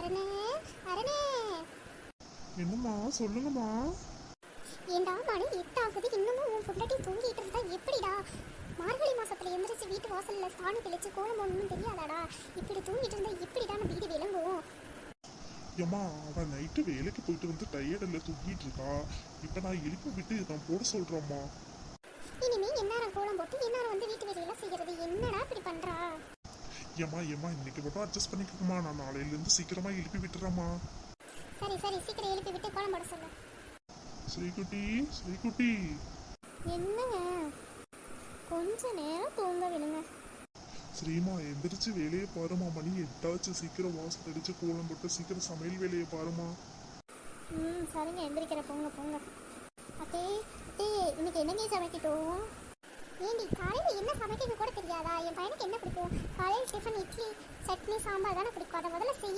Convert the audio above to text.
அரணே அரணே. என்னம்மா சொல்லுங்கம்மா. ஏண்டா மணி 8 ஆகுது, இன்னமும் உன் பொண்டாட்டி தூங்கிட்டு இருந்தா எப்படிடா? மார்கழி மாசத்துல எந்திரிச்சு வீட்டு வாசல்ல சாணி தெளிச்சு கோலம் ஒன்றும் தெரியாதாடா? இப்படி தூங்கிட்டு இருந்தா எப்படிடா நம்ம வீடு விளங்கும்? ஏம்மா அவன் நைட்டு வேலைக்கு போயிட்டு வந்து டயர்டில் தூங்கிட்டு இருக்கா. இப்போ நான் எழுப்பி விட்டு நான் போட சொல்கிறேம்மா. இனிமே எந்நேரம் கோலம் போட்டு எந்நேரம் வந்து வீட்டு வேலையெல்லாம் செய்யறது? என்னடா இப்படி பண்றா? ஏம்மா இன்னைக்கு மட்டும் அட்ஜஸ்ட் பண்ணிக்கோமா. நான் நாளையிலேருந்து சீக்கிரமா எழுப்பி விட்டுறேம்மா. சரி சரி, சீக்கிரம் எழுப்பி விட்டு கோலம் போட சொல்லு. ஸ்ரீகுட்டி. என்னங்க, கொஞ்ச நேரம் தூங்க விடுங்க. ஸ்ரீமா எந்திரிச்சு வேலையை பாருமா. மணி 8 சீக்கிரம் வாசல் அடிச்சு கோலம் போட்டு சீக்கிரம் சமையல் வேலையை பாருமா. சரிங்க, எந்திரிக்கிற. போங்க போங்க. அத்தே அத்தே, இன்னைக்கு என்னங்க சமைக்கட்டும்? ஏண்டி காலையில் என்ன சமைக்கணும் கூட தெரியாதா? என் பையனுக்கு என்ன பிடிக்கும்? காலையில் டிஃபன் இட்லி சட்னி சாம்பார் தானே பிடிக்கும். அதை முதல்ல செய்.